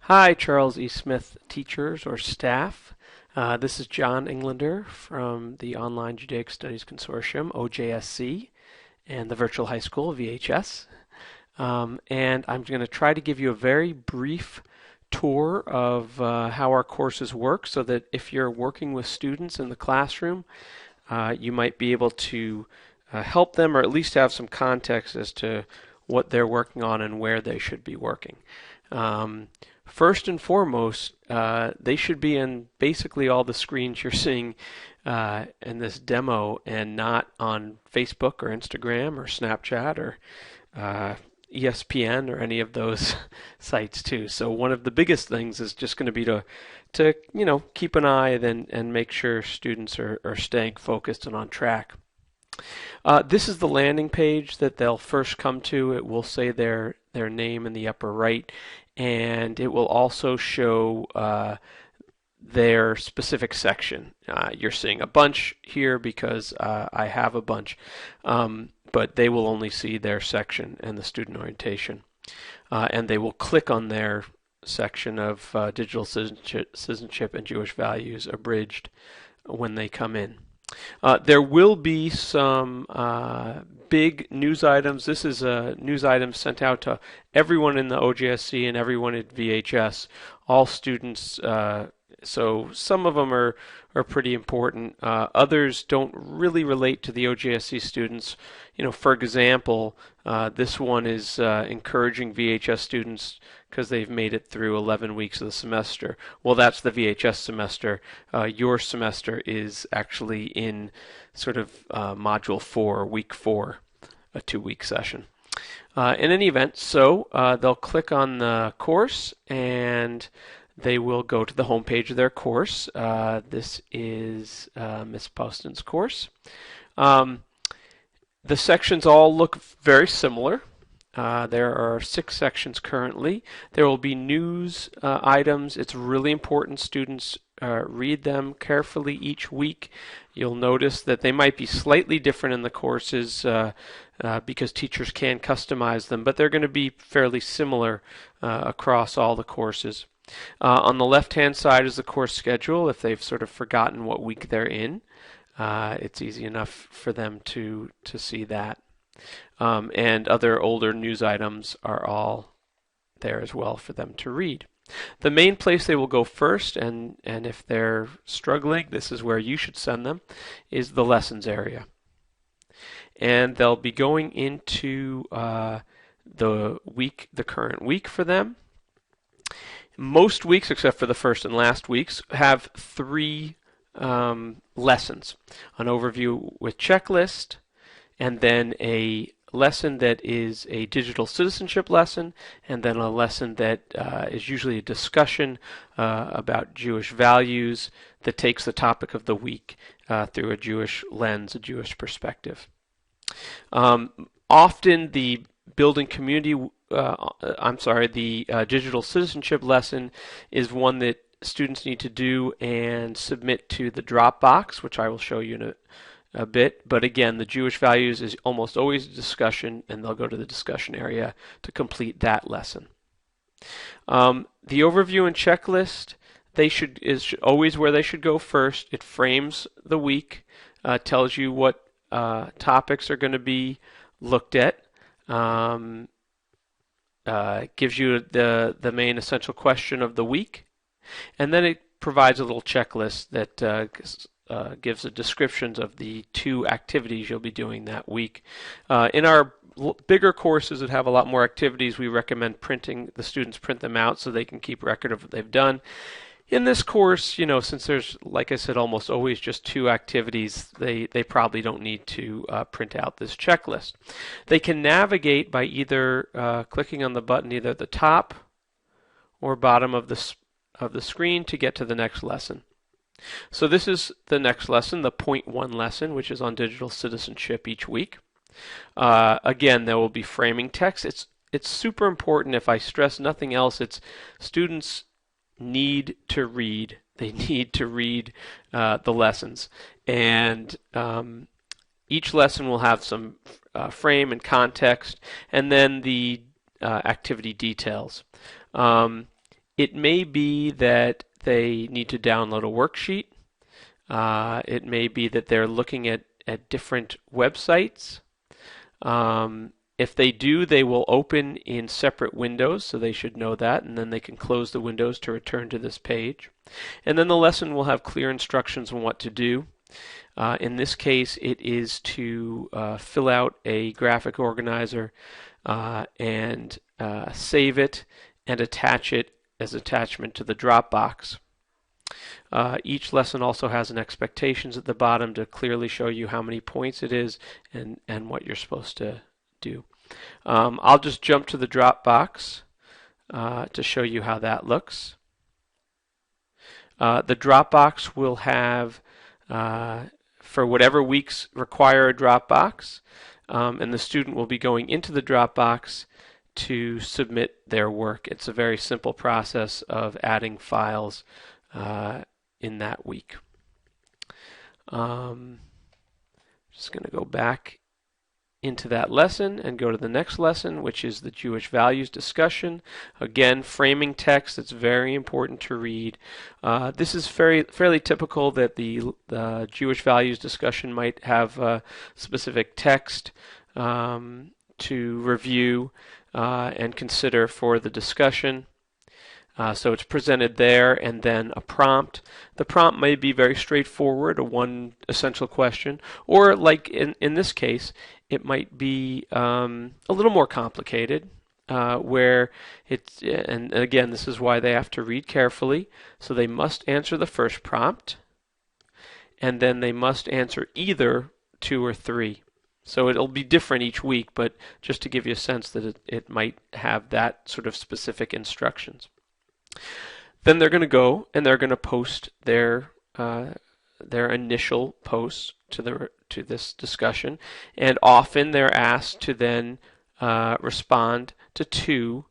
Hi, Charles E. Smith teachers or staff. This is John Englander from the Online Judaic Studies Consortium, OJSC, and the Virtual High School, VHS. And I'm going to try to give you a very brief tour of how our courses work so that if you're working with students in the classroom, you might be able to help them or at least have some context as to what they're working on and where they should be working. First and foremost, they should be in basically all the screens you're seeing in this demo and not on Facebook or Instagram or Snapchat or ESPN or any of those sites too. So one of the biggest things is just going to be to keep an eye and make sure students are staying focused and on track. This is the landing page that they'll first come to. It will say their name in the upper right, and it will also show their specific section. You're seeing a bunch here because I have a bunch, but they will only see their section and the student orientation. And they will click on their section of digital citizenship and Jewish values abridged when they come in. There will be some big news items. This is a news item sent out to everyone in the OJSC and everyone at VHS, all students. So some of them are pretty important. Others don't really relate to the OJSC students. For example, this one is encouraging VHS students because they've made it through 11 weeks of the semester. Well, that's the VHS semester. Your semester is actually in sort of Module 4, Week 4, a 2-week session. In any event, so they'll click on the course and they will go to the home page of their course. This is Ms. Poston's course. The sections all look very similar. There are 6 sections currently. There will be news items. It's really important students read them carefully each week. You'll notice that they might be slightly different in the courses because teachers can customize them, but they're going to be fairly similar across all the courses. On the left-hand side is the course schedule. If they've sort of forgotten what week they're in, it's easy enough for them to see that. And other older news items are all there as well for them to read. The main place they will go first, and if they're struggling, this is where you should send them, is the lessons area. And they'll be going into the current week for them. Most weeks, except for the first and last weeks, have 3 lessons: an overview with checklist, and then a lesson that is a digital citizenship lesson, and then a lesson that is usually a discussion about Jewish values that takes the topic of the week through a Jewish lens, a Jewish perspective. Often the building community, the digital citizenship lesson is one that students need to do and submit to the Dropbox, which I will show you in a bit. But again, the Jewish values is almost always a discussion, and they'll go to the discussion area to complete that lesson. The overview and checklist is always where they should go first. It frames the week, tells you what topics are going to be looked at. Gives you the main essential question of the week, and then it provides a little checklist that gives a descriptions of the 2 activities you'll be doing that week. In our bigger courses that have a lot more activities, we recommend the students print them out so they can keep record of what they've done. In this course, since there's, like I said, almost always just 2 activities, they probably don't need to print out this checklist. They can navigate by either clicking on the button either at the top or bottom of the screen to get to the next lesson. So this is the next lesson, the point 1 lesson, which is on digital citizenship each week. Again, there will be framing text. It's super important. If I stress nothing else, it's students need to read. They need to read the lessons, and each lesson will have some frame and context, and then the activity details. It may be that they need to download a worksheet. It may be that they're looking at different websites. If they do, they will open in separate windows, so they should know that, and then they can close the windows to return to this page. And then the lesson will have clear instructions on what to do. In this case, it is to fill out a graphic organizer and save it and attach it as attachment to the Dropbox. Each lesson also has an expectations at the bottom to clearly show you how many points it is and what you're supposed to do. I'll just jump to the Dropbox to show you how that looks. The Dropbox will have, for whatever weeks require a Dropbox, and the student will be going into the Dropbox to submit their work. It's a very simple process of adding files in that week. Just going to go back into that lesson and go to the next lesson, which is the Jewish values discussion. Again, framing text. It's very important to read. This is fairly typical that the Jewish values discussion might have specific text to review and consider for the discussion. So it's presented there, and then a prompt. The prompt may be very straightforward, a one essential question, or like in this case, it might be a little more complicated, where it's, and again, this is why they have to read carefully. So they must answer the first prompt, and then they must answer either 2 or 3. So it'll be different each week, but just to give you a sense that it might have that sort of specific instructions. Then they're going to go and they're going to post their initial posts to this discussion, and often they're asked to then respond to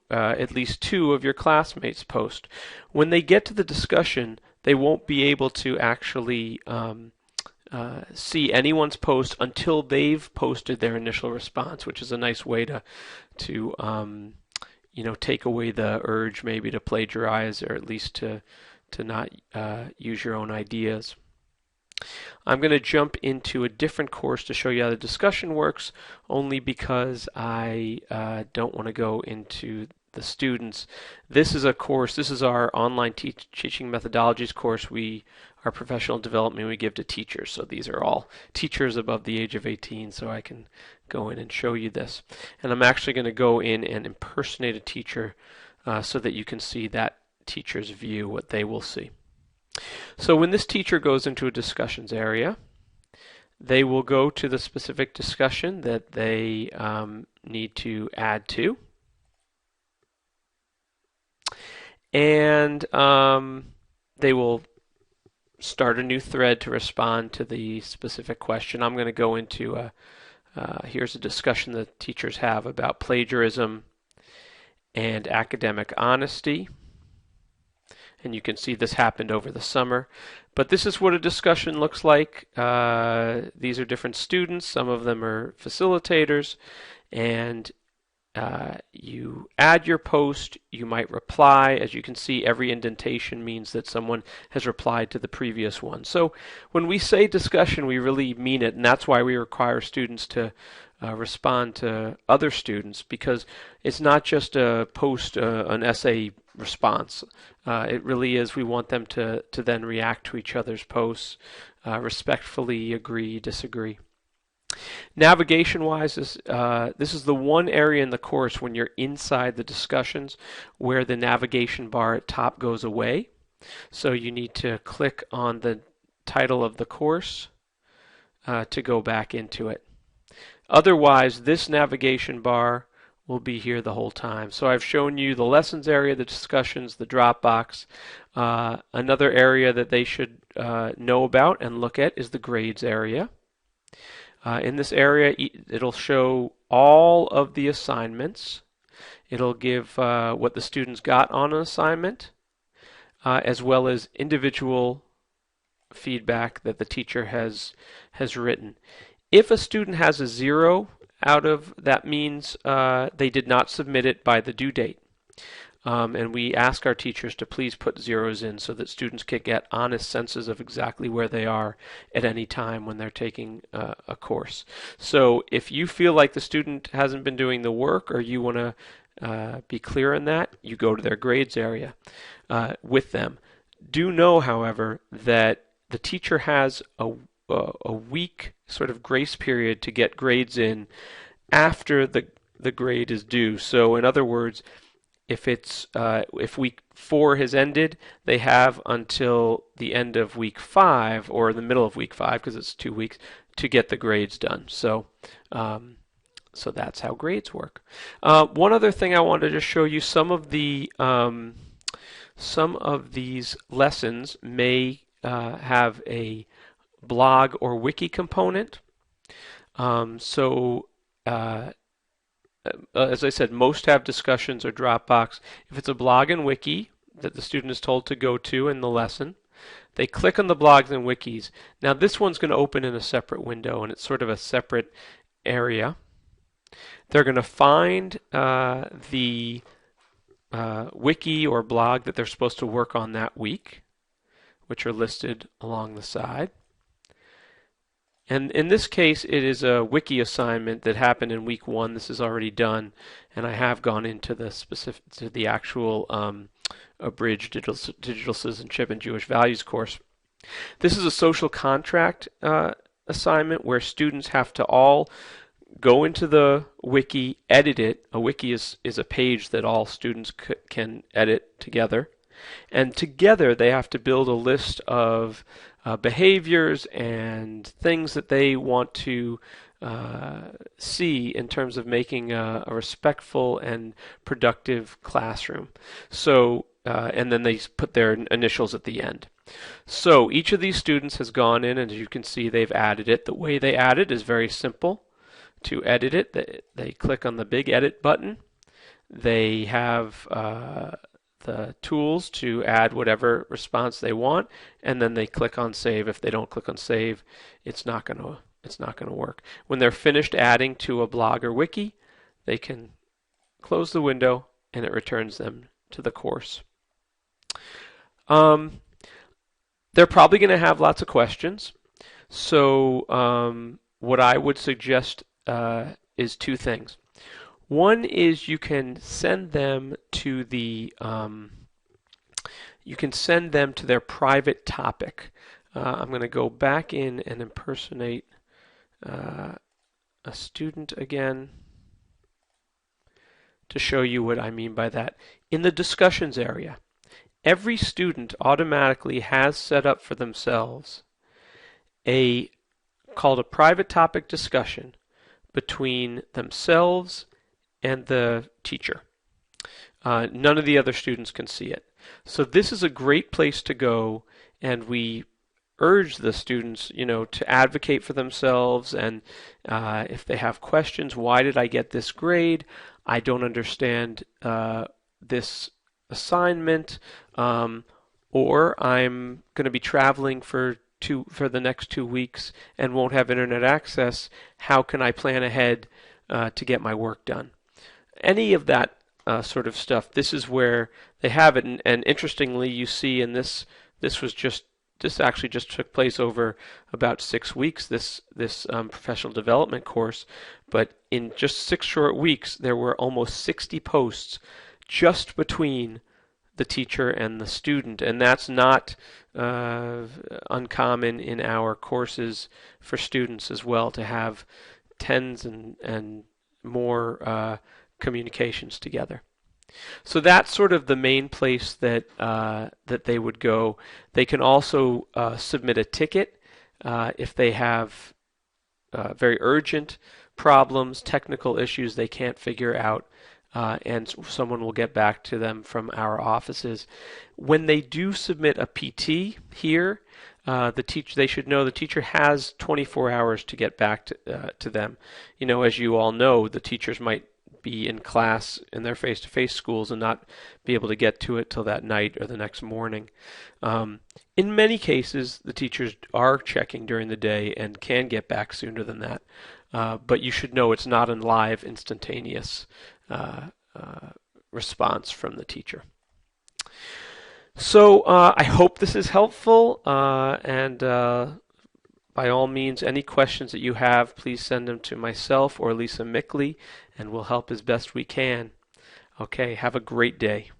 at least 2 of your classmates' posts. When they get to the discussion, they won't be able to actually see anyone's post until they've posted their initial response, which is a nice way to take away the urge maybe to plagiarize, or at least to not use your own ideas. I'm going to jump into a different course to show you how the discussion works, only because I don't want to go into the students. This is our online teaching methodologies course. Our professional development we give to teachers. So these are all teachers above the age of 18, so I can go in and show you this. And I'm actually going to go in and impersonate a teacher so that you can see that teacher's view, what they will see. So when this teacher goes into a discussions area, they will go to the specific discussion that they need to add to. And they will start a new thread to respond to the specific question. I'm going to go into here's a discussion that teachers have about plagiarism and academic honesty. And you can see this happened over the summer. But this is what a discussion looks like. These are different students. Some of them are facilitators. And you add your post, you might reply. As you can see, every indentation means that someone has replied to the previous one. So when we say discussion, we really mean it, and that's why we require students to respond to other students, because it's not just a post, an essay response. It really is, we want them to then react to each other's posts, respectfully agree, disagree. Navigation-wise, this is the one area in the course when you're inside the discussions where the navigation bar at top goes away. So you need to click on the title of the course to go back into it. Otherwise, this navigation bar will be here the whole time. So I've shown you the lessons area, the discussions, the Dropbox. Another area that they should know about and look at is the grades area. In this area, it'll show all of the assignments. It'll give what the students got on an assignment, as well as individual feedback that the teacher has written. If a student has a 0 out of that means they did not submit it by the due date. And we ask our teachers to please put zeros in so that students can get honest senses of exactly where they are at any time when they're taking a course. So if you feel like the student hasn't been doing the work, or you want to be clear on that, you go to their grades area with them. Do know, however, that the teacher has a week sort of grace period to get grades in after the grade is due. So in other words, if week 4 has ended, they have until the end of week 5 or the middle of week 5, because it's 2 weeks, to get the grades done. So that's how grades work. One other thing I wanted to show you: some of these lessons may have a blog or wiki component. As I said, most have discussions or Dropbox. If it's a blog and wiki that the student is told to go to in the lesson, they click on the blogs and wikis. Now this one's going to open in a separate window, and it's sort of a separate area. They're going to find the wiki or blog that they're supposed to work on that week, which are listed along the side. And in this case, it is a wiki assignment that happened in week 1. This is already done, and I have gone into the actual abridged digital citizenship and Jewish values course. This is a social contract assignment where students have to all go into the wiki, edit it. A wiki is a page that all students can edit together. And together they have to build a list of behaviors and things that they want to see in terms of making a respectful and productive classroom. So, and then they put their initials at the end. So each of these students has gone in, and as you can see, they've added it. The way they add it is very simple. To edit it, they click on the big edit button. They have the tools to add whatever response they want, and then they click on save. If they don't click on save, it's not going to work. When they're finished adding to a blog or wiki, they can close the window, and it returns them to the course. They're probably going to have lots of questions. So what I would suggest is 2 things. One is you can send them to their private topic. I'm going to go back in and impersonate a student again to show you what I mean by that. In the discussions area, every student automatically has set up for themselves called a private topic discussion between themselves and the teacher. None of the other students can see it. So this is a great place to go, and we urge the students, to advocate for themselves, and if they have questions, why did I get this grade? I don't understand this assignment, or I'm going to be traveling for the next 2 weeks and won't have internet access. How can I plan ahead to get my work done? Any of that sort of stuff. This is where they have it, and interestingly, you see in this actually just took place over about 6 weeks. This professional development course, but in just 6 short weeks, there were almost 60 posts just between the teacher and the student, and that's not uncommon in our courses for students as well, to have tens and more communications together. So that's sort of the main place that they would go. They can also submit a ticket if they have very urgent problems, technical issues they can't figure out, and someone will get back to them from our offices. When they do submit a PT here, they should know the teacher has 24 hours to get back to them. As you all know, the teachers might be in class in their face-to-face schools and not be able to get to it till that night or the next morning. In many cases, the teachers are checking during the day and can get back sooner than that. but you should know it's not a live, instantaneous response from the teacher. So I hope this is helpful, and by all means, any questions that you have, please send them to myself or Lisa Mickley, and we'll help as best we can. Okay, have a great day.